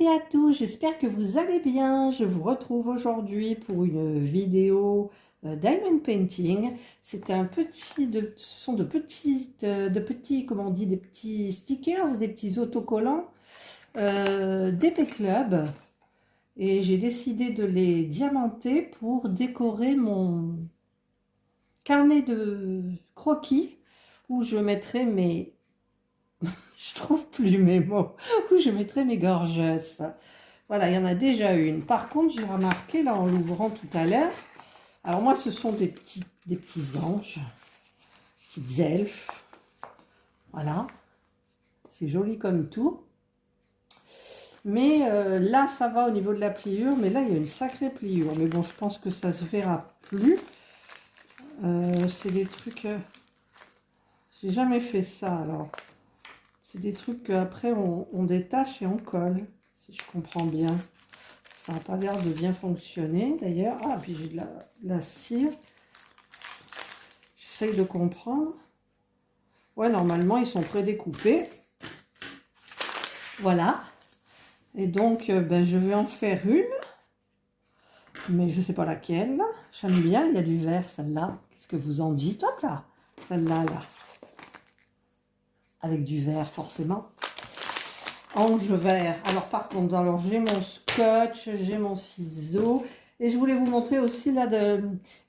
toutes et à tous, j'espère que vous allez bien. Je vous retrouve aujourd'hui pour une vidéo diamond painting. C'est un petit, ce sont de petits, comment on dit, des petits stickers, des petits autocollants d'Épée Club. Et j'ai décidé de les diamanter pour décorer mon carnet de croquis où je mettrai mes... je trouve plus mes mots. Où je mettrai mes gorgeous. Voilà, il y en a déjà une. Par contre, j'ai remarqué, là, en l'ouvrant tout à l'heure, alors moi, ce sont des petits anges, petites elfes. Voilà, c'est joli comme tout. Mais là, ça va au niveau de la pliure, mais là, il y a une sacrée pliure. Mais bon, je pense que ça se verra plus. C'est des trucs... j'ai jamais fait ça, alors. C'est des trucs qu'après, on détache et on colle, si je comprends bien. Ça n'a pas l'air de bien fonctionner, d'ailleurs. Ah, puis j'ai de la cire. J'essaye de comprendre. Ouais, normalement, ils sont prédécoupés. Voilà. Et donc, ben, je vais en faire une. Mais je ne sais pas laquelle. J'aime bien, il y a du vert, celle-là. Qu'est-ce que vous en dites? Hop là. Celle-là, là. Avec du vert, forcément. Ange vert. Alors, par contre, alors j'ai mon scotch, j'ai mon ciseau. Et je voulais vous montrer aussi, là,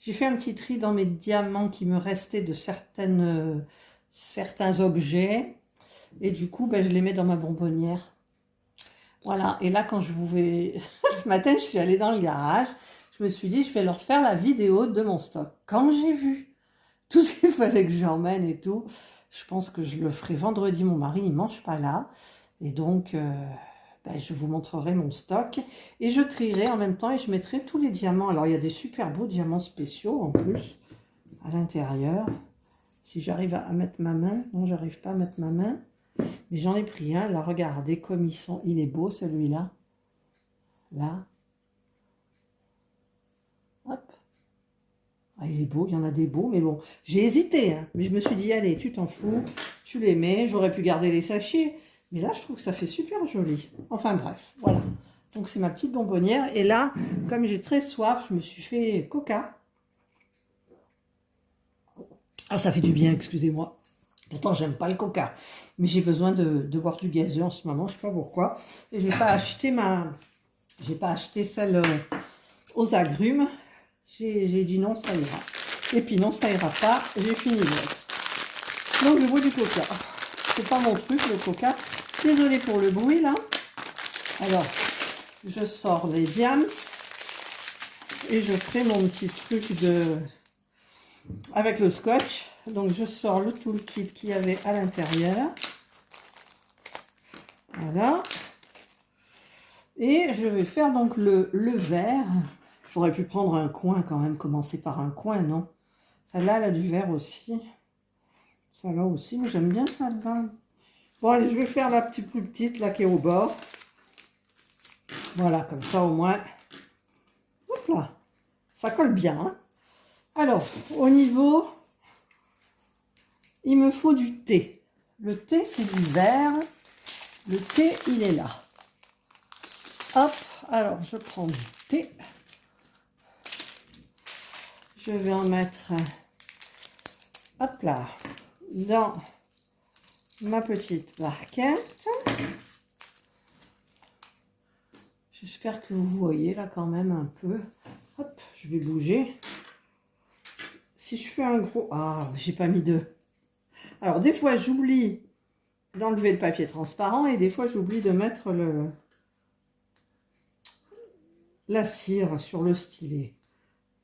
j'ai fait un petit tri dans mes diamants qui me restaient de certains objets. Et du coup, ben, je les mets dans ma bonbonnière. Voilà. Et là, quand je vous vais... ce matin, je suis allée dans le garage. Je me suis dit, je vais leur faire la vidéo de mon stock. Quand j'ai vu tout ce qu'il fallait que j'emmène et tout, je pense que je le ferai vendredi. Mon mari, il ne mange pas là. Et donc... ben, je vous montrerai mon stock et je trierai en même temps et je mettrai tous les diamants. Alors, il y a des super beaux diamants spéciaux en plus à l'intérieur. Si j'arrive à mettre ma main, non, j'arrive pas à mettre ma main, mais j'en ai pris un. Là, regardez comme ils sont. Il est beau celui-là. Là. Hop. Ah, il est beau, il y en a des beaux, mais bon, j'ai hésité, hein, mais je me suis dit, allez, tu t'en fous, tu les mets. J'aurais pu garder les sachets. Mais là, je trouve que ça fait super joli. Enfin bref, voilà. Donc c'est ma petite bonbonnière. Et là, comme j'ai très soif, je me suis fait coca. Ah, ça fait du bien, excusez-moi. Pourtant, j'aime pas le coca. Mais j'ai besoin de boire du gazeux en ce moment, je sais pas pourquoi. Et j'ai pas acheté celle aux agrumes. J'ai dit non, ça ira. Et puis non, ça ira pas. J'ai fini l'autre. Donc je bois du coca. C'est pas mon truc, le coca. Désolée pour le bruit là. Alors, je sors les diams et je ferai mon petit truc avec le scotch. Donc, je sors le toolkit qu'il y avait à l'intérieur. Voilà. Et je vais faire donc le vert. J'aurais pu prendre un coin quand même, commencer par un coin, non? Celle-là, elle a du vert aussi. Celle-là aussi, mais j'aime bien celle-là. Bon, allez, je vais faire la plus petite, là, qui est au bord. Voilà, comme ça, au moins. Hop là. Ça colle bien, hein. Alors, au niveau, il me faut du thé. Le thé, c'est du vert. Le thé, il est là. Hop, alors, je prends du thé. Je vais en mettre, hop là, dans ma petite barquette. J'espère que vous voyez là quand même un peu. Hop, je vais bouger. Si je fais un gros... Ah, j'ai pas mis de... Alors, des fois, j'oublie d'enlever le papier transparent et des fois, j'oublie de mettre la cire sur le stylet.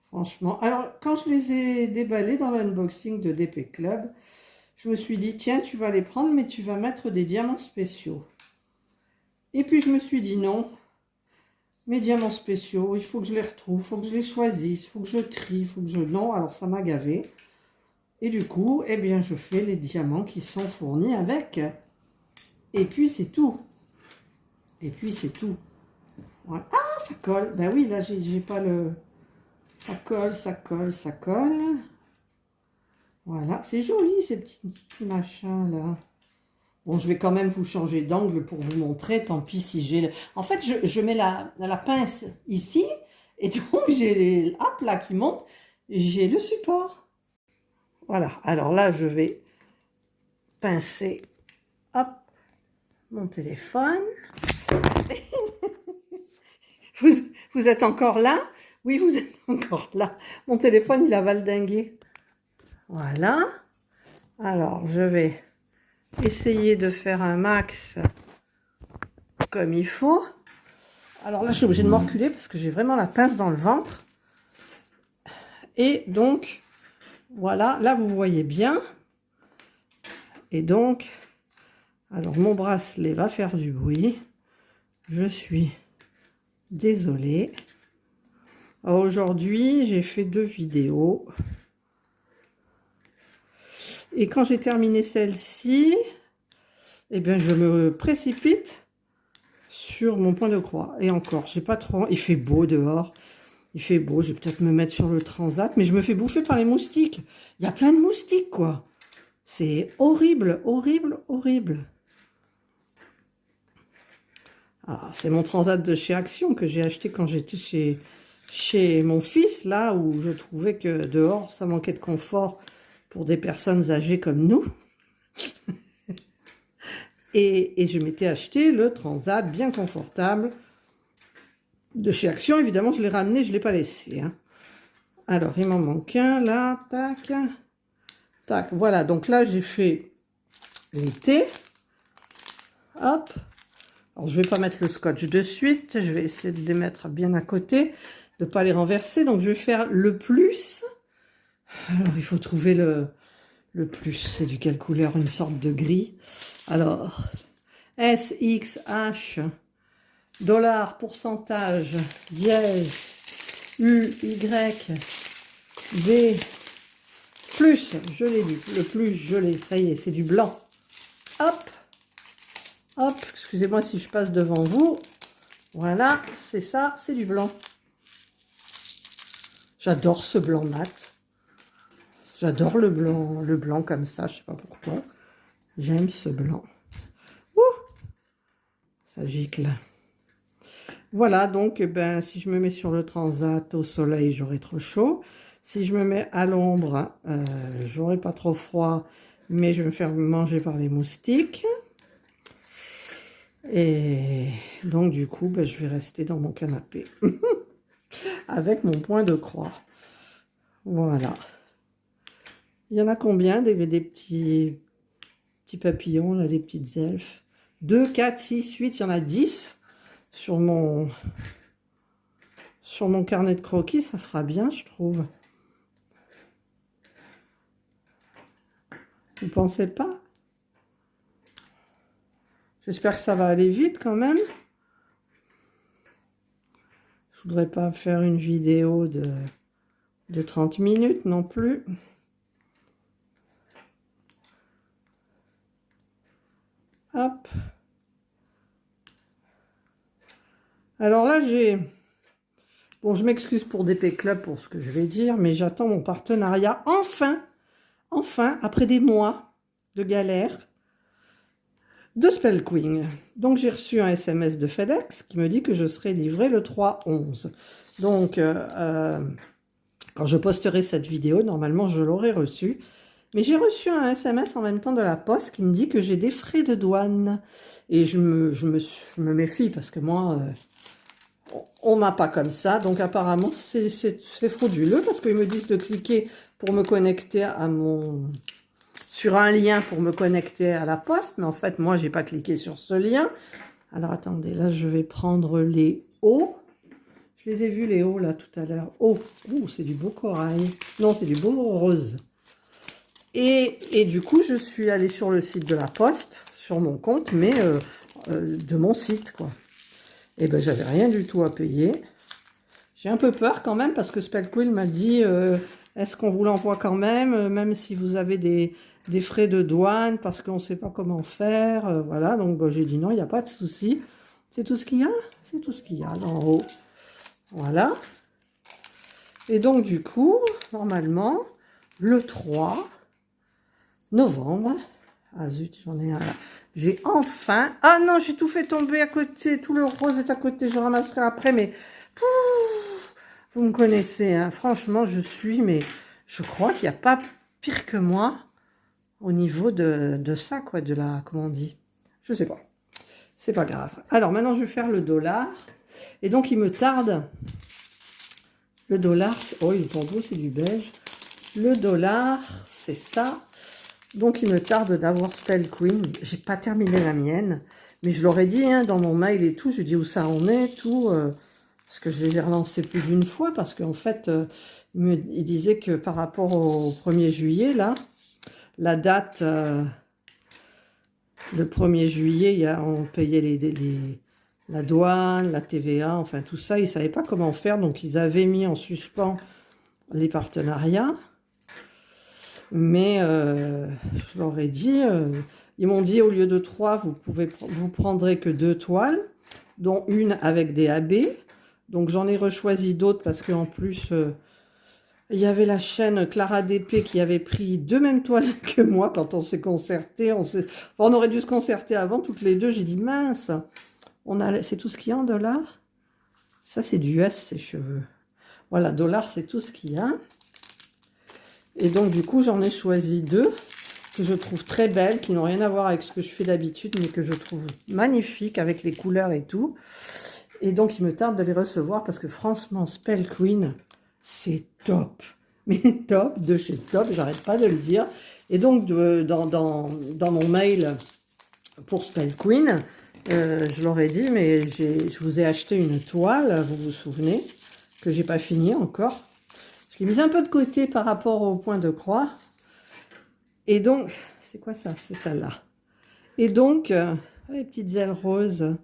Franchement. Alors, quand je les ai déballés dans l'unboxing de DP Club, je me suis dit, tiens, tu vas les prendre, mais tu vas mettre des diamants spéciaux. Et puis, je me suis dit, non, mes diamants spéciaux, il faut que je les retrouve, il faut que je les choisisse, il faut que je trie, il faut que je... Non, alors ça m'a gavé. Et du coup, eh bien, je fais les diamants qui sont fournis avec. Et puis, c'est tout. Et puis, c'est tout. Voilà. Ah, ça colle. Ben oui, là, j'ai pas le... Ça colle, ça colle, ça colle. Voilà, c'est joli ces petits machins là. Bon, je vais quand même vous changer d'angle pour vous montrer, tant pis si j'ai... En fait, je mets la pince ici, et donc j'ai les hop là qui montent, j'ai le support. Voilà, alors là, je vais pincer, hop, mon téléphone. Vous êtes encore là? Oui, vous êtes encore là. Mon téléphone, il a valdingué. Voilà. Alors, je vais essayer de faire un max comme il faut. Alors là, je suis obligée de me reculer parce que j'ai vraiment la pince dans le ventre. Et donc, voilà, là, vous voyez bien. Et donc, alors mon bracelet va faire du bruit. Je suis désolée. Aujourd'hui, j'ai fait 2 vidéos. Et quand j'ai terminé celle-ci, eh bien, je me précipite sur mon point de croix. Et encore, j'ai pas trop... Il fait beau dehors. Il fait beau, je vais peut-être me mettre sur le transat. Mais je me fais bouffer par les moustiques. Il y a plein de moustiques, quoi. C'est horrible, horrible, horrible. C'est mon transat de chez Action que j'ai acheté quand j'étais chez mon fils, là où je trouvais que dehors, ça manquait de confort pour des personnes âgées comme nous. Et je m'étais acheté le transat bien confortable de chez Action. Évidemment, je l'ai ramené, je ne l'ai pas laissé. Hein. Alors, il m'en manque un, là, tac, tac. Voilà, donc là, j'ai fait l'été. Hop. Alors, je ne vais pas mettre le scotch de suite. Je vais essayer de les mettre bien à côté, de ne pas les renverser. Donc, je vais faire le plus. Alors, il faut trouver le plus. C'est du quelle couleur? Une sorte de gris. Alors, S, X, H, dollar, pourcentage, dièse, U, Y, B, plus. Je l'ai dit. Le plus, je l'ai. Ça y est, c'est du blanc. Hop. Hop, excusez-moi si je passe devant vous. Voilà, c'est ça, c'est du blanc. J'adore ce blanc mat. J'adore le blanc comme ça, je sais pas pourquoi. J'aime ce blanc. Ouh, ça gicle. Voilà, donc ben, si je me mets sur le transat au soleil, j'aurai trop chaud. Si je me mets à l'ombre, j'aurai pas trop froid, mais je vais me faire manger par les moustiques. Et donc, du coup, ben, je vais rester dans mon canapé avec mon point de croix. Voilà. Il y en a combien des petits papillons, là, des petites elfes? 2, 4, 6, 8, il y en a 10 sur mon carnet de croquis. Ça fera bien, je trouve. Vous pensez pas? J'espère que ça va aller vite quand même. Je voudrais pas faire une vidéo de 30 minutes non plus. Hop. Alors là, bon, je m'excuse pour DP Club pour ce que je vais dire, mais j'attends mon partenariat. Enfin, après des mois de galère, de Spell Queen. Donc, j'ai reçu un SMS de FedEx qui me dit que je serai livré le 3/11. Donc, quand je posterai cette vidéo, normalement, je l'aurai reçu. Mais j'ai reçu un SMS en même temps de la poste qui me dit que j'ai des frais de douane. Et je me méfie parce que moi, on n'a pas comme ça. Donc, apparemment, c'est frauduleux parce qu'ils me disent de cliquer pour me connecter sur un lien pour me connecter à la poste, mais en fait, moi, j'ai pas cliqué sur ce lien. Alors, attendez, là, je vais prendre les hauts. Je les ai vus, les hauts, là, tout à l'heure. Oh, c'est du beau corail. Non, c'est du beau rose. Et du coup, je suis allée sur le site de la poste, sur mon compte, mais de mon site, quoi. Et ben, j'avais rien du tout à payer. J'ai un peu peur quand même, parce que Spellquill m'a dit... est-ce qu'on vous l'envoie quand même si vous avez des frais de douane, parce qu'on ne sait pas comment faire, voilà. Donc, j'ai dit non, il n'y a pas de souci. C'est tout ce qu'il y a? C'est tout ce qu'il y a en haut. Voilà. Et donc, du coup, normalement, le 3 novembre, Ah zut, j'en ai un là. J'ai enfin... Ah non, j'ai tout fait tomber à côté. Tout le rose est à côté. Je ramasserai après, mais... Vous me connaissez, hein. Franchement, je suis... Mais je crois qu'il n'y a pas pire que moi au niveau de ça, quoi. De la... Comment on dit? Je sais pas. C'est pas grave. Alors, maintenant, je vais faire le dollar. Et donc, il me tarde... Le dollar... Oh, il est pour vous, c'est du beige. Le dollar, c'est ça. Donc, il me tarde d'avoir Spell Queen. J'ai pas terminé la mienne. Mais je l'aurais dit hein, dans mon mail et tout. Je dis où ça en est, tout. Parce que je les ai relancés plus d'une fois. Parce qu'en fait, il disait que par rapport au 1er juillet, là, la date, le 1er juillet, on payait la douane, la TVA, enfin tout ça. Ils ne savaient pas comment faire. Donc, ils avaient mis en suspens les partenariats. Mais je leur ai dit, ils m'ont dit au lieu de 3, vous prendrez que 2 toiles, dont une avec des AB. Donc j'en ai rechoisi d'autres parce qu'en plus, il y avait la chaîne Clara DP qui avait pris 2 mêmes toiles que moi quand on s'est concerté. On aurait dû se concerter avant, toutes les deux. J'ai dit mince, c'est tout ce qu'il y a en dollars. Ça c'est du US, ces cheveux. Voilà, dollars c'est tout ce qu'il y a. Et donc, du coup, j'en ai choisi 2 que je trouve très belles, qui n'ont rien à voir avec ce que je fais d'habitude, mais que je trouve magnifiques avec les couleurs et tout. Et donc, il me tarde de les recevoir parce que franchement, Spell Queen, c'est top. Mais top, de chez top, j'arrête pas de le dire. Et donc, dans mon mail pour Spell Queen, je leur ai dit, mais je vous ai acheté une toile, vous vous souvenez, que j'ai pas fini encore. Je l'ai mise un peu de côté par rapport au point de croix. Et donc, c'est quoi ça? C'est celle-là. Et donc, les petites ailes roses.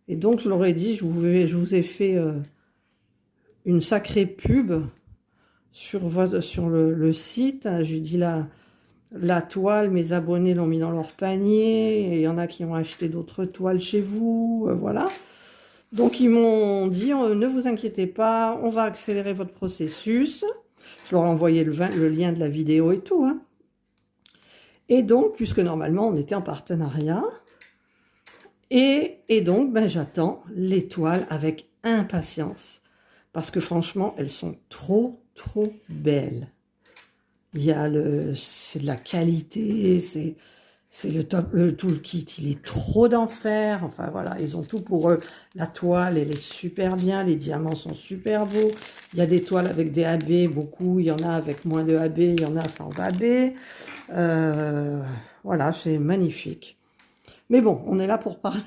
Et donc, je leur ai dit, je vous ai fait une sacrée pub sur le site. J'ai dit la toile, mes abonnés l'ont mis dans leur panier. Et il y en a qui ont acheté d'autres toiles chez vous. Voilà. Donc, ils m'ont dit, ne vous inquiétez pas, on va accélérer votre processus. Je leur ai envoyé le lien de la vidéo et tout. Hein. Et donc, puisque normalement, on était en partenariat, et donc, ben, j'attends les toiles avec impatience. Parce que franchement, elles sont trop, trop belles. C'est de la qualité, c'est le top, tout le kit, il est trop d'enfer. Enfin voilà, ils ont tout pour eux. La toile, elle est super bien, les diamants sont super beaux. Il y a des toiles avec des AB, beaucoup. Il y en a avec moins de AB, il y en a sans AB. Voilà, c'est magnifique. Mais bon, on est là pour parler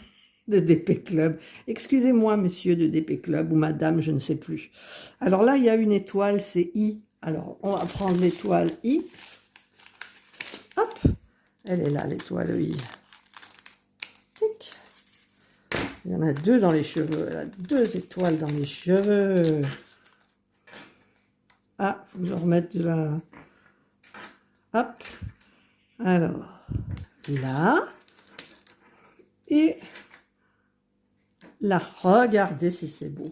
de DP Club. Excusez-moi, monsieur de DP Club, ou madame, je ne sais plus. Alors là, il y a une étoile, c'est I. Alors, on va prendre l'étoile I. Hop. Elle est là, l'étoile I. Tic. Il y en a 2 dans les cheveux. Elle a 2 étoiles dans les cheveux. Ah, il faut que je remette de la... Hop. Alors, là. Et là, regardez si c'est beau.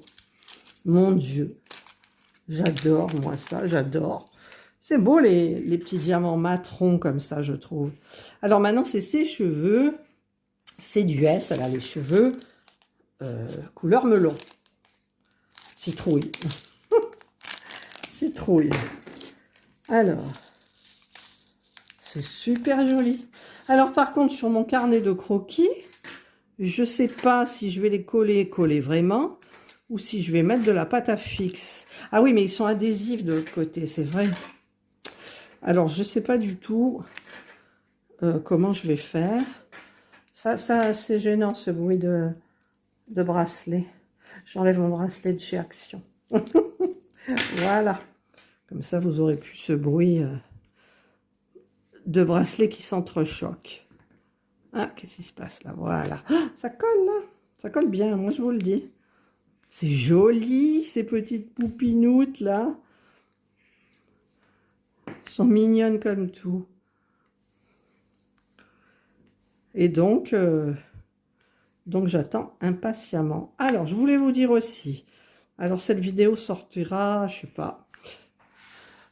Mon Dieu. J'adore, moi, ça, j'adore. C'est beau, les petits diamants matrons comme ça, je trouve. Alors maintenant, c'est ses cheveux. C'est du S, elle a les cheveux couleur melon. Citrouille. Citrouille. Alors, c'est super joli. Alors par contre, sur mon carnet de croquis, je ne sais pas si je vais les coller vraiment, ou si je vais mettre de la pâte à fixe. Ah oui, mais ils sont adhésifs de l'autre côté, c'est vrai. Alors, je ne sais pas du tout comment je vais faire. Ça c'est gênant, ce bruit de bracelet. J'enlève mon bracelet de chez Action. Voilà. Comme ça, vous aurez plus ce bruit de bracelet qui s'entrechoque. Ah, qu'est-ce qui se passe là? Voilà. Ah, ça colle, là. Ça colle bien, moi, je vous le dis. C'est joli, ces petites poupinoutes, là. Elles sont mignonnes comme tout. Et donc j'attends impatiemment. Alors, je voulais vous dire aussi, alors cette vidéo sortira, je sais pas,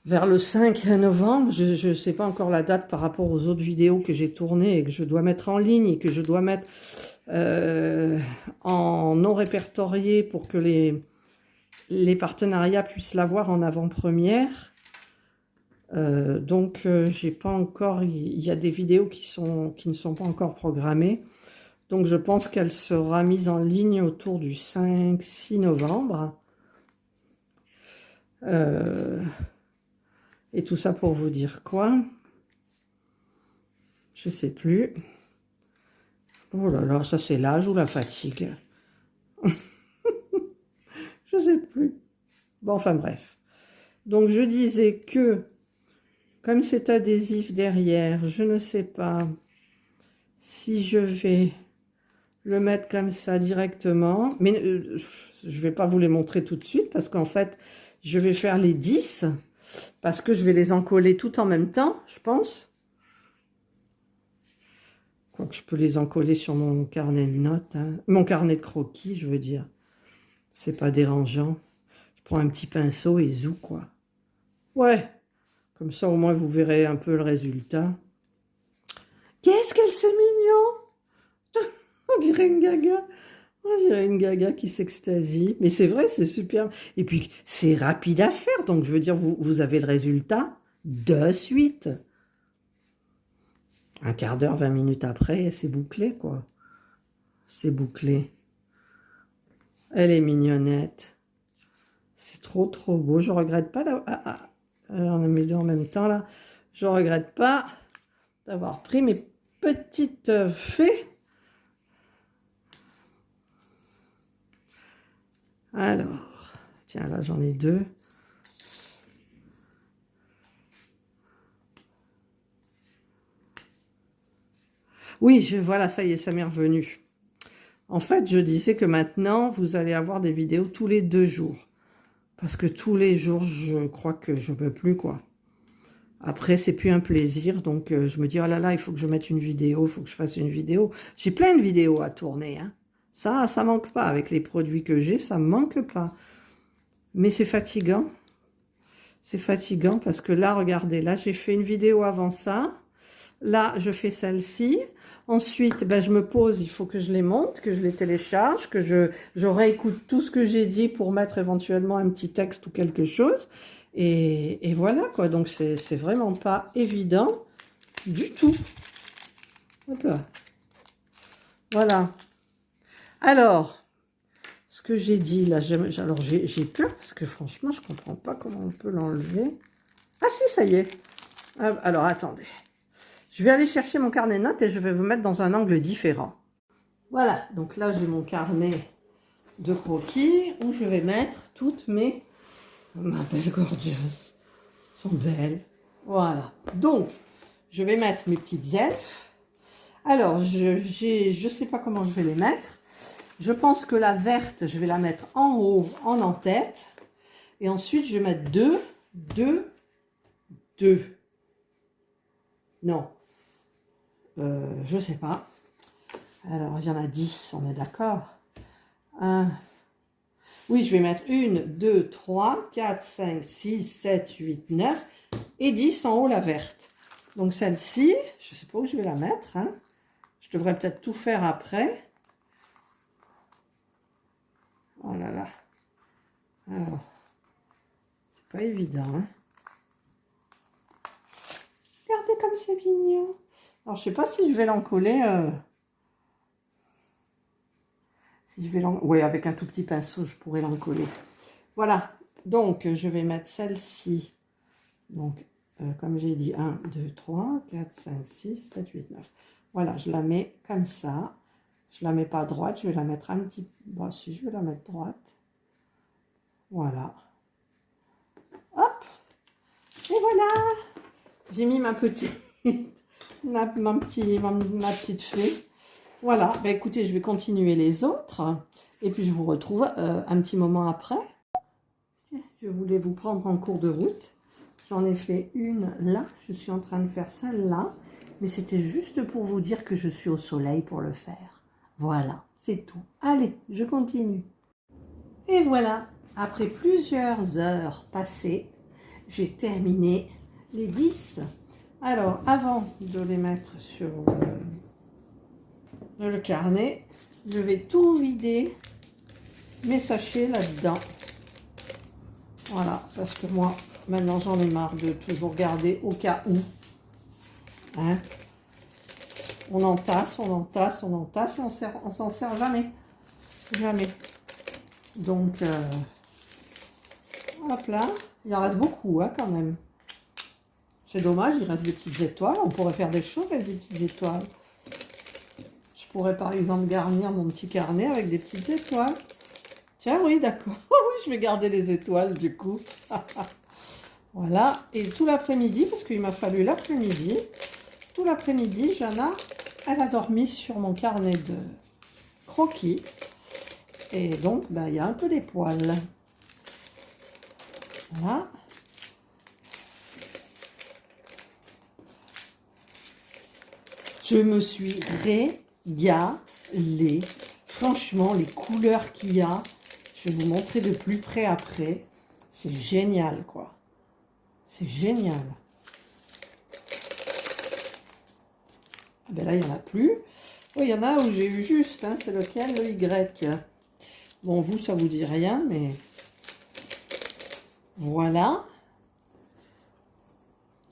vers le 5 novembre. Je ne sais pas encore la date par rapport aux autres vidéos que j'ai tournées et que je dois mettre en ligne et que je dois mettre en non répertorié pour que les partenariats puissent l'avoir en avant-première. Donc, j'ai pas encore... Il y a des vidéos qui ne sont pas encore programmées. Donc, je pense qu'elle sera mise en ligne autour du 5-6 novembre. Et tout ça pour vous dire quoi? Je sais plus. Oh là là, ça c'est l'âge ou la fatigue? Je sais plus. Bon, enfin bref. Donc, je disais que, comme c'est adhésif derrière, je ne sais pas si je vais le mettre comme ça directement. Mais je ne vais pas vous les montrer tout de suite parce qu'en fait, je vais faire les 10 parce que je vais les encoller tout en même temps, je pense. Quoique je peux les encoller sur mon carnet de notes, hein. Mon carnet de croquis, je veux dire. C'est pas dérangeant. Je prends un petit pinceau et zou, quoi. Ouais, comme ça au moins vous verrez un peu le résultat. Qu'est-ce qu'elle c'est mignon! On dirait une gaga. On dirait une gaga qui s'extasie. Mais c'est vrai, c'est super. Et puis, c'est rapide à faire. Donc, je veux dire, vous avez le résultat de suite. Un quart d'heure, 20 minutes après, c'est bouclé, quoi. C'est bouclé. Elle est mignonnette. C'est trop, trop beau. Je regrette pas d'avoir... on a mis les deux en même temps, là. Je regrette pas d'avoir pris mes petites fées. Alors, tiens, là, j'en ai deux. Oui, voilà, ça y est, ça m'est revenu. En fait, je disais que maintenant, vous allez avoir des vidéos tous les 2 jours. Parce que tous les jours, je crois que je ne peux plus, quoi. Après, c'est plus un plaisir. Donc, je me dis, oh là là, il faut que je mette une vidéo, il faut que je fasse une vidéo. J'ai plein de vidéos à tourner, hein. Ça manque pas. Avec les produits que j'ai, ça ne manque pas. Mais c'est fatigant. C'est fatigant parce que là, regardez, là, j'ai fait une vidéo avant ça. Là, je fais celle-ci. Ensuite, ben, je me pose, il faut que je les monte, que je les télécharge, que je réécoute tout ce que j'ai dit pour mettre éventuellement un petit texte ou quelque chose. Et voilà, quoi. Donc, c'est vraiment pas évident du tout. Hop là. Voilà. Alors, ce que j'ai dit là, alors j'ai peur parce que franchement, je comprends pas comment on peut l'enlever. Ah si, ça y est. Alors, attendez. Je vais aller chercher mon carnet de notes et je vais vous mettre dans un angle différent. Voilà, donc là j'ai mon carnet de croquis où je vais mettre toutes mes... Ma belle gorgeous. Elles sont belles. Voilà. Donc, je vais mettre mes petites elfes. Alors, je sais pas comment je vais les mettre. Je pense que la verte, je vais la mettre en haut, en tête. Et ensuite, je vais mettre 2, 2, 2. Non. Je sais pas. Alors, il y en a 10, on est d'accord. Oui, je vais mettre 1, 2, 3, 4, 5, 6, 7, 8, 9 et 10 en haut, la verte. Donc, celle-ci, je ne sais pas où je vais la mettre, hein. Je devrais peut-être tout faire après. Oh là là. Alors, c'est pas évident, hein. Regardez comme c'est mignon. Alors, je sais pas si je vais l'encoller. Si je vais oui, avec un tout petit pinceau, je pourrais l'encoller. Voilà. Donc, je vais mettre celle-ci. Donc, comme j'ai dit, 1, 2, 3, 4, 5, 6, 7, 8, 9. Voilà, je la mets comme ça. Je la mets pas droite, je vais la mettre un petit... Bon, si, je vais la mettre droite. Voilà. Hop. Et voilà. J'ai mis ma petite... ma petite fée. Voilà, bah écoutez, je vais continuer les autres. Et puis, je vous retrouve un petit moment après. Je voulais vous prendre en cours de route. J'en ai fait une là. Je suis en train de faire celle-là. Mais c'était juste pour vous dire que je suis au soleil pour le faire. Voilà, c'est tout. Allez, je continue. Et voilà, après plusieurs heures passées, j'ai terminé les 10. Alors, avant de les mettre sur le carnet, je vais tout vider mes sachets là-dedans. Voilà, parce que moi, maintenant, j'en ai marre de toujours garder au cas où. Hein? On entasse, on entasse, on entasse et on s'en sert jamais. Jamais. Donc, hop là. Il en reste beaucoup, hein, quand même. C'est dommage, il reste des petites étoiles. On pourrait faire des choses avec des petites étoiles. Je pourrais, par exemple, garnir mon petit carnet avec des petites étoiles. Tiens, oui, d'accord. Oui, je vais garder les étoiles, du coup. Voilà. Et tout l'après-midi, parce qu'il m'a fallu l'après-midi, tout l'après-midi, Jana, elle a dormi sur mon carnet de croquis. Et donc, ben, il y a un peu des poils. Voilà. Je me suis régalée. Franchement, les couleurs qu'il y a, je vais vous montrer de plus près après. C'est génial, quoi. C'est génial. Ah ben là, il n'y en a plus. Oui, il y en a où j'ai eu juste. Hein, c'est lequel? Le Y. Bon, vous, ça vous dit rien, mais... Voilà.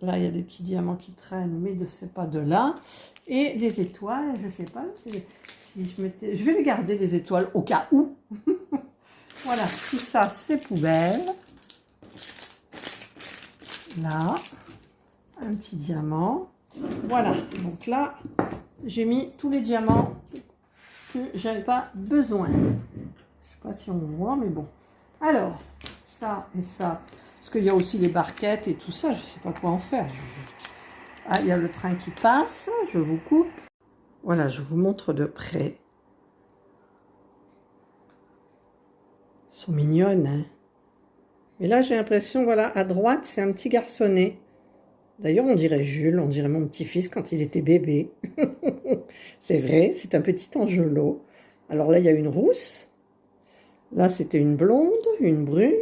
Là, il y a des petits diamants qui traînent, mais c'est pas de là. Et les étoiles, je sais pas si je mettais... Je vais les garder, les étoiles, au cas où. Voilà, tout ça, c'est poubelle. Là, un petit diamant. Voilà, donc là, j'ai mis tous les diamants que j'avais pas besoin. Je sais pas si on voit, mais bon. Alors, ça et ça. Parce qu'il y a aussi les barquettes et tout ça, je sais pas quoi en faire. Ah, il y a le train qui passe, je vous coupe. Voilà, je vous montre de près. Elles sont mignonnes, hein. Mais là, j'ai l'impression, voilà, à droite, c'est un petit garçonnet. D'ailleurs, on dirait Jules, on dirait mon petit-fils quand il était bébé. C'est vrai, c'est un petit angelot. Alors là, il y a une rousse. Là, c'était une blonde, une brune.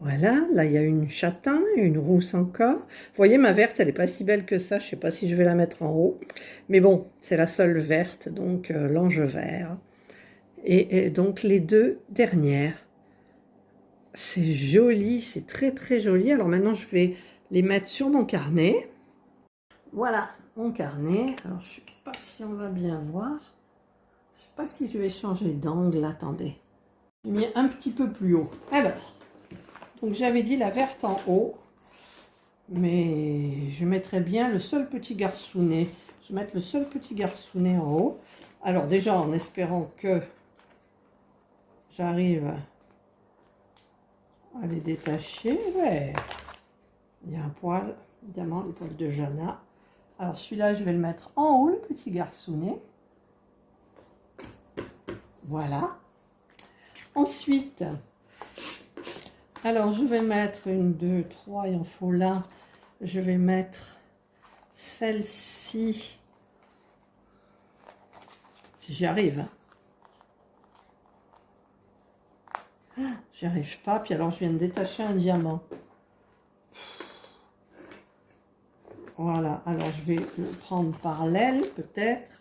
Voilà, là, il y a une châtain, une rousse encore. Vous voyez, ma verte, elle n'est pas si belle que ça. Je ne sais pas si je vais la mettre en haut. Mais bon, c'est la seule verte, donc l'ange vert. Et donc, les deux dernières. C'est joli, c'est très très joli. Alors maintenant, je vais les mettre sur mon carnet. Voilà, mon carnet. Alors, je ne sais pas si on va bien voir. Je ne sais pas si je vais changer d'angle. Attendez. J'ai mis un petit peu plus haut. Alors, donc j'avais dit la verte en haut. Mais je mettrais bien le seul petit garçonnet. Je vais mettre le seul petit garçonnet en haut. Alors déjà, en espérant que j'arrive à les détacher. Ouais. Il y a un poil, évidemment, le poil de Jana. Alors celui-là, je vais le mettre en haut, le petit garçonnet. Voilà. Ensuite, alors je vais mettre une, deux, trois, il en faut là. Je vais mettre celle-ci. Si j'y arrive. Hein. J'y arrive pas. Puis alors, je viens de détacher un diamant. Voilà. Alors, je vais le prendre par l'aile, peut-être.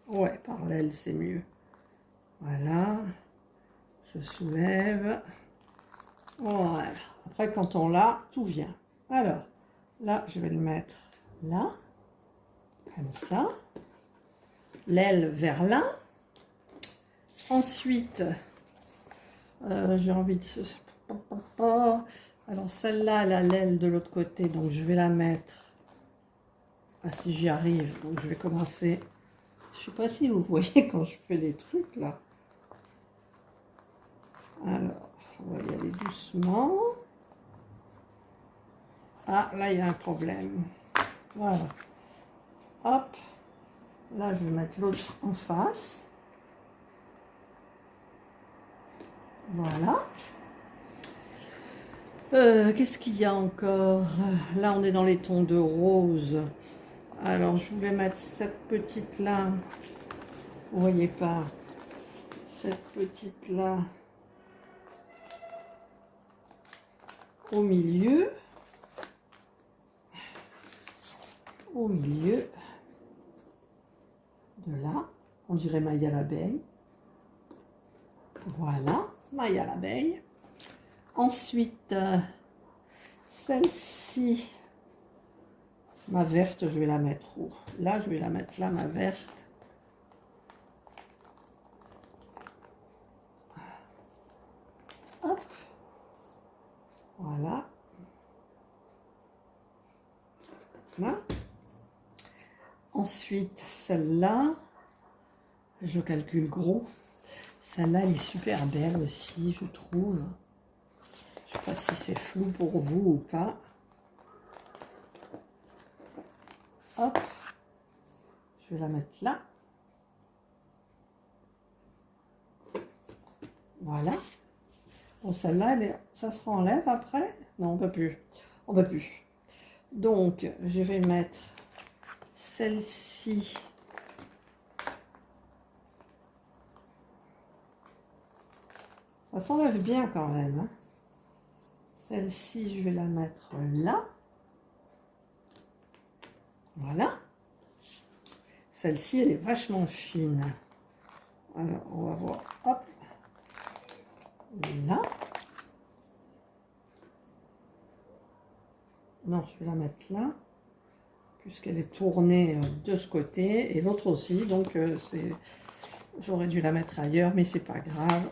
Ouais, par l'aile, c'est mieux. Voilà. Je soulève. Voilà. Après, quand on l'a, tout vient. Alors, là, je vais le mettre là. Comme ça. L'aile vers là. Ensuite, j'ai envie de... Alors, celle-là, elle a l'aile de l'autre côté. Donc, je vais la mettre... Ah, si j'y arrive. Donc, je vais commencer... Je ne sais pas si vous voyez quand je fais les trucs, là. Alors, on va y aller doucement. Ah, là, il y a un problème. Voilà. Hop. Là, je vais mettre l'autre en face. Voilà. Qu'est-ce qu'il y a encore? Là, on est dans les tons de rose. Alors, je vais mettre cette petite-là. Vous ne voyez pas. Cette petite-là. au milieu de là. On dirait maille à l'abeille. Voilà, maille à l'abeille. Ensuite, celle-ci, ma verte, je vais la mettre où? Là, je vais la mettre là, ma verte. Hop. Voilà. Là. Ensuite, celle-là, je calcule gros. Celle-là, elle est super belle aussi, je trouve. Je ne sais pas si c'est flou pour vous ou pas. Hop. Je vais la mettre là. Voilà. Bon, celle-là, ça se renlève après? Non, on ne peut plus. On ne peut plus. Donc, je vais mettre celle-ci. Ça s'enlève bien quand même. Hein. Celle-ci, je vais la mettre là. Voilà. Celle-ci, elle est vachement fine. Alors, on va voir. Hop. Là. Non, je vais la mettre là. Puisqu'elle est tournée de ce côté. Et l'autre aussi. Donc, j'aurais dû la mettre ailleurs. Mais c'est pas grave.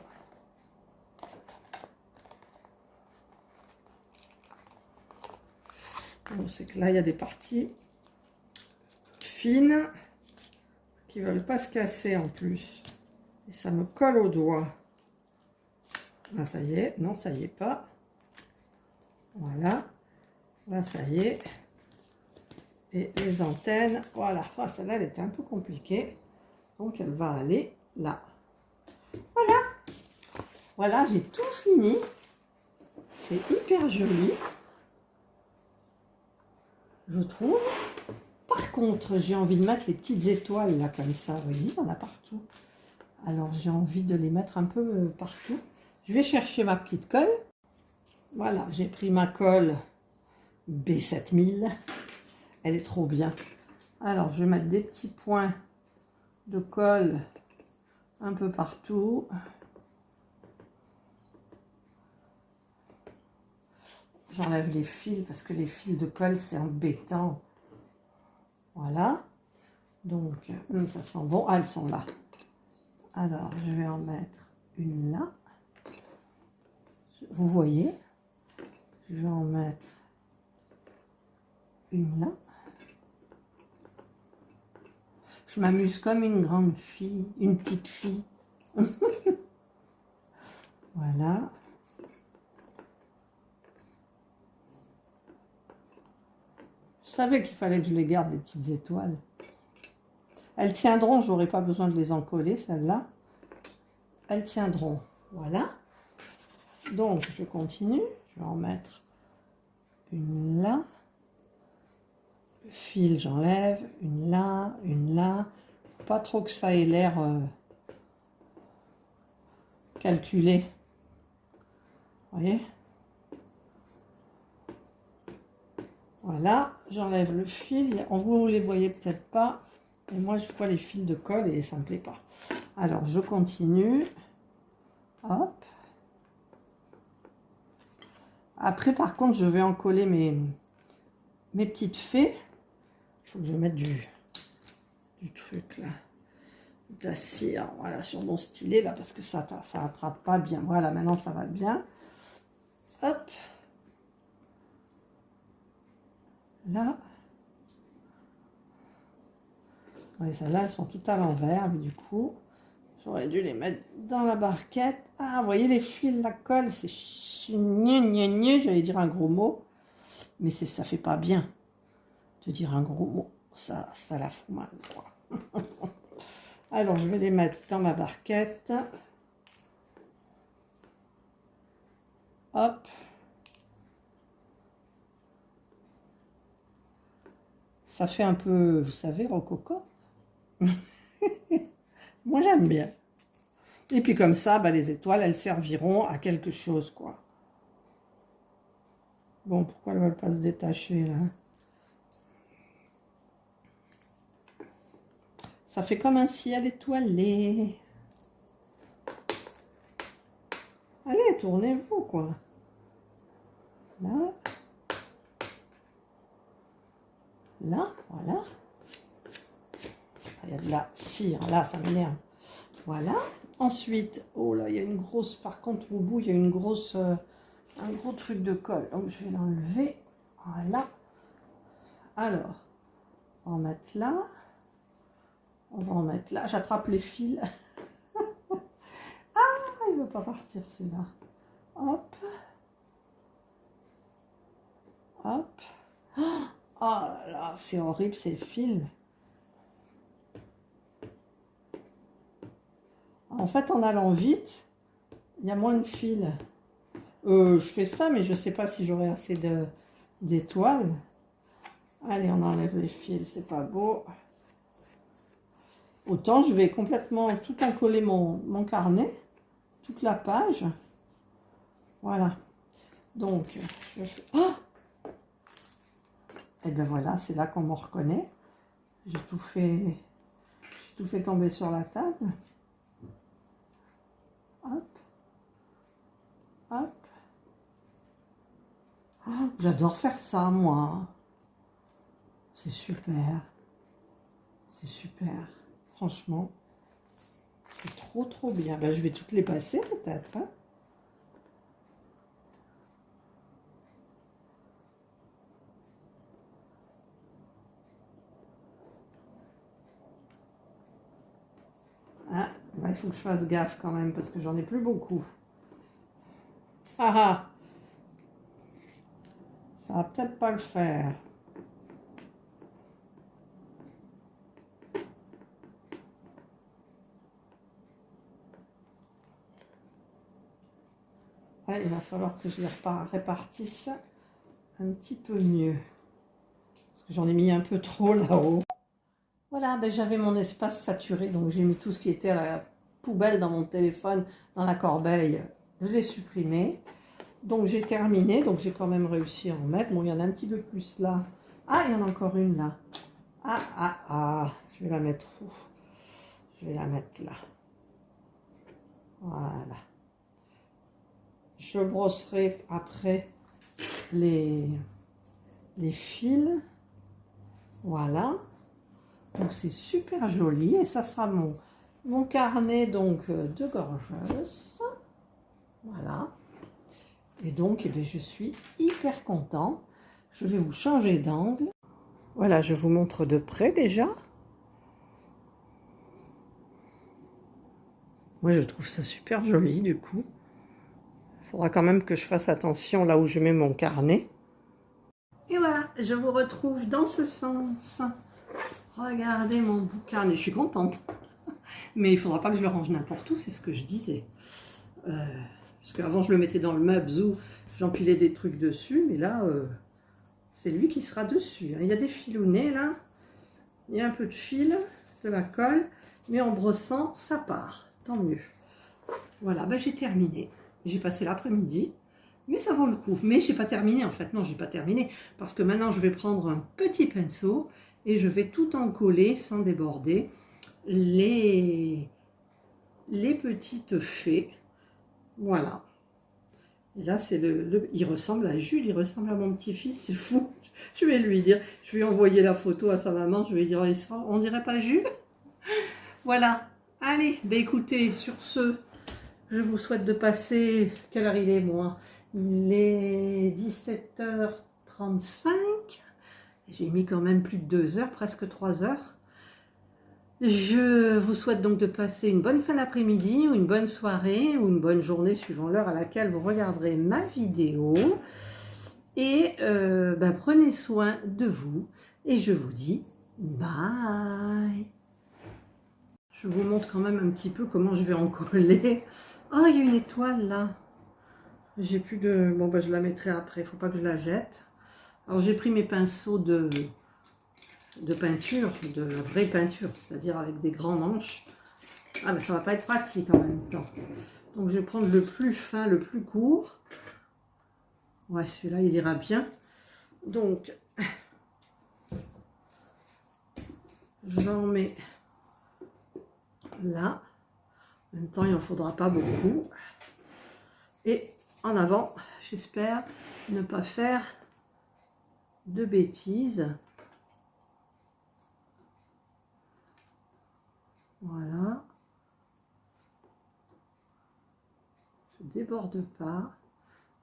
Bon, c'est que là, il y a des parties fines qui ne veulent pas se casser en plus. Et ça me colle au doigt. Là, ça y est. Non, ça y est pas. Voilà. Là, ça y est. Et les antennes, voilà. Ah, celle-là, elle était un peu compliquée. Donc, elle va aller là. Voilà. Voilà, j'ai tout fini. C'est hyper joli. Je trouve. Par contre, j'ai envie de mettre les petites étoiles là comme ça. Vous voyez, il y en a partout. Alors, j'ai envie de les mettre un peu partout. Je vais chercher ma petite colle. Voilà, j'ai pris ma colle B7000. Elle est trop bien. Alors, je vais mettre des petits points de colle un peu partout. J'enlève les fils parce que les fils de colle, c'est embêtant. Voilà. Donc, ça sent bon. Ah, elles sont là. Alors, je vais en mettre une là. Vous voyez. Je vais en mettre une là. Je m'amuse comme une grande fille, une petite fille. Voilà. Je savais qu'il fallait que je les garde, les petites étoiles. Elles tiendront, j'aurai pas besoin de les encoller, celles-là. Elles tiendront. Voilà. Donc, je continue. Je vais en mettre une là. Le fil, j'enlève. Une là, une là. Pas trop que ça ait l'air calculé. Vous voyez? Voilà, j'enlève le fil. Vous ne les voyez peut-être pas. Et moi, je vois les fils de colle et ça ne me plaît pas. Alors, je continue. Hop. Après, par contre, je vais en coller mes petites fées. Il faut que je mette du truc là. De la cire, voilà, sur mon stylet là, parce que ça attrape pas bien. Voilà, maintenant ça va bien. Hop. Là. Oui, celles-là, elles sont toutes à l'envers, mais du coup, j'aurais dû les mettre dans la barquette. Ah, vous voyez les fils, la colle, c'est j'allais dire un gros mot, mais ça fait pas bien de dire un gros mot. Ça la fout mal, quoi. Alors, je vais les mettre dans ma barquette. Hop. Ça fait un peu, vous savez, rococo. Moi, j'aime bien. Et puis comme ça, bah, les étoiles, elles serviront à quelque chose, quoi. Bon, pourquoi elle ne veut pas se détacher là? Ça fait comme un ciel étoilé. Allez, tournez-vous quoi. Là. Là, voilà. Il y a de la cire, là, ça m'énerve. Voilà. Ensuite, oh là, il y a une grosse, par contre, au bout, il y a une grosse, un gros truc de colle. Donc, je vais l'enlever. Voilà. Alors, on va en mettre là. On va en mettre là. J'attrape les fils. Ah, il ne veut pas partir, celui-là. Hop. Hop. Oh là là, c'est horrible, ces fils. En fait, en allant vite, il y a moins de fils. Je fais ça, mais je ne sais pas si j'aurai assez d'étoiles. Allez, on enlève les fils, c'est pas beau. Autant je vais complètement tout encoller mon carnet, toute la page. Voilà. Donc, je fais... Oh! Et bien voilà, c'est là qu'on me reconnaît. J'ai tout fait tomber sur la table. Hop. Hop. Oh, j'adore faire ça, moi. C'est super. C'est super. Franchement, c'est trop, trop bien. Ben, je vais toutes les passer, peut-être. Hein. Ah, ben, il faut que je fasse gaffe quand même, parce que j'en ai plus beaucoup. Ah ah! Ça va peut-être pas le faire. Ouais, il va falloir que je les répartisse un petit peu mieux. Parce que j'en ai mis un peu trop là-haut. Voilà, ben j'avais mon espace saturé, donc j'ai mis tout ce qui était à la poubelle dans mon téléphone, dans la corbeille. Je l'ai supprimé. Donc j'ai terminé, donc j'ai quand même réussi à en mettre. Bon, il y en a un petit peu plus là. Ah, il y en a encore une là. Ah, je vais la mettre où? Je vais la mettre là. Voilà. Je brosserai après les fils. Voilà. Donc c'est super joli et ça sera mon carnet donc de gorgeuse. Voilà. Et donc eh bien, je suis hyper contente. Je vais vous changer d'angle. Voilà, je vous montre de près déjà. Moi je trouve ça super joli du coup. Il faudra quand même que je fasse attention là où je mets mon carnet. Et voilà, je vous retrouve dans ce sens. Regardez mon carnet, je suis contente. Mais il ne faudra pas que je le range n'importe où, c'est ce que je disais. Parce qu'avant, je le mettais dans le meuble où j'empilais des trucs dessus. Mais là, c'est lui qui sera dessus. Il y a des filounets là. Il y a un peu de fil, de la colle. Mais en brossant, ça part. Tant mieux. Voilà, ben, j'ai terminé. J'ai passé l'après-midi. Mais ça vaut le coup. Mais je n'ai pas terminé en fait. Non, je n'ai pas terminé. Parce que maintenant, je vais prendre un petit pinceau. Et je vais tout encoller sans déborder. Les petites fées. Voilà. Et là, c'est il ressemble à Jules, il ressemble à mon petit-fils, c'est fou. Je vais lui dire, je vais envoyer la photo à sa maman, je vais lui dire, on dirait pas Jules? Voilà. Allez, ben écoutez, sur ce, je vous souhaite de passer, quelle heure il est, moi? Il est 17h35. J'ai mis quand même plus de 2 heures, presque 3 heures. Je vous souhaite donc de passer une bonne fin d'après-midi ou une bonne soirée ou une bonne journée suivant l'heure à laquelle vous regarderez ma vidéo. Et prenez soin de vous et je vous dis bye. Je vous montre quand même un petit peu comment je vais en coller. Oh, il y a une étoile là. J'ai plus de... Bon, je la mettrai après, il ne faut pas que je la jette. Alors j'ai pris mes pinceaux de peinture, de vraie peinture, c'est-à-dire avec des grands manches. Ah, mais ça va pas être pratique en même temps. Donc je vais prendre le plus fin, le plus court. Ouais, celui-là, il ira bien. Donc, j'en mets là. En même temps, il n'en faudra pas beaucoup. Et en avant, j'espère ne pas faire de bêtises. Voilà. Je déborde pas.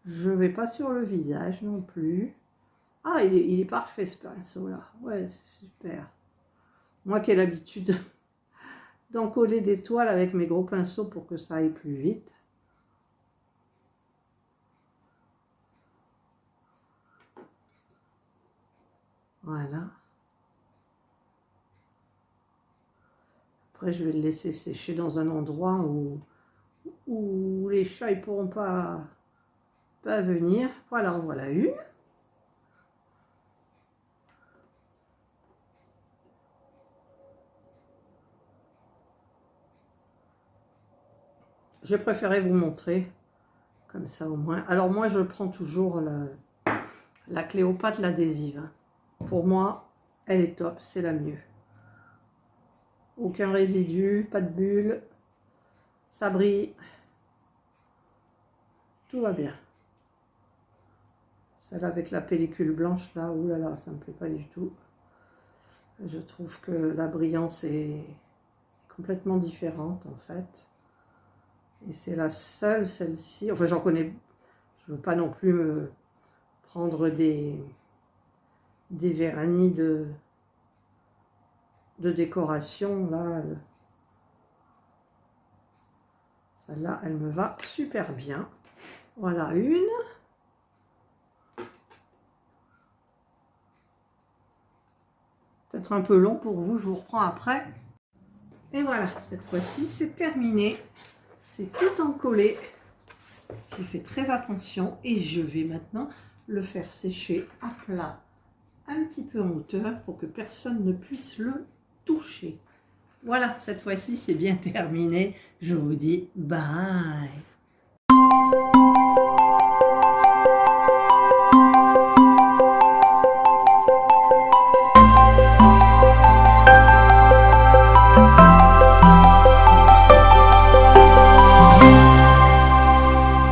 Je vais pas sur le visage non plus. Ah, il est parfait ce pinceau-là. Ouais, c'est super. Moi qui ai l'habitude d'en coller des toiles avec mes gros pinceaux pour que ça aille plus vite. Voilà. Après, je vais le laisser sécher dans un endroit où les chats ne pourront pas venir. Voilà, en voilà une. J'ai préféré vous montrer, comme ça au moins. Alors moi, je prends toujours la Cléopâtre, l'adhésive. Pour moi, elle est top, c'est la mieux. Aucun résidu, pas de bulles, ça brille. Tout va bien. Celle avec la pellicule blanche, là, oulala, ça ne me plaît pas du tout. Je trouve que la brillance est complètement différente, en fait. Et c'est la seule, celle-ci. Enfin, j'en connais. Je ne veux pas non plus me prendre des vernis de décoration. Là, celle-là, elle me va super bien. Voilà une. Peut-être un peu long pour vous, je vous reprends après. Et voilà, cette fois-ci, c'est terminé. C'est tout encollé. J'ai fait très attention et je vais maintenant le faire sécher à plat, un petit peu en hauteur pour que personne ne puisse le toucher. Voilà, cette fois-ci, c'est bien terminé. Je vous dis bye.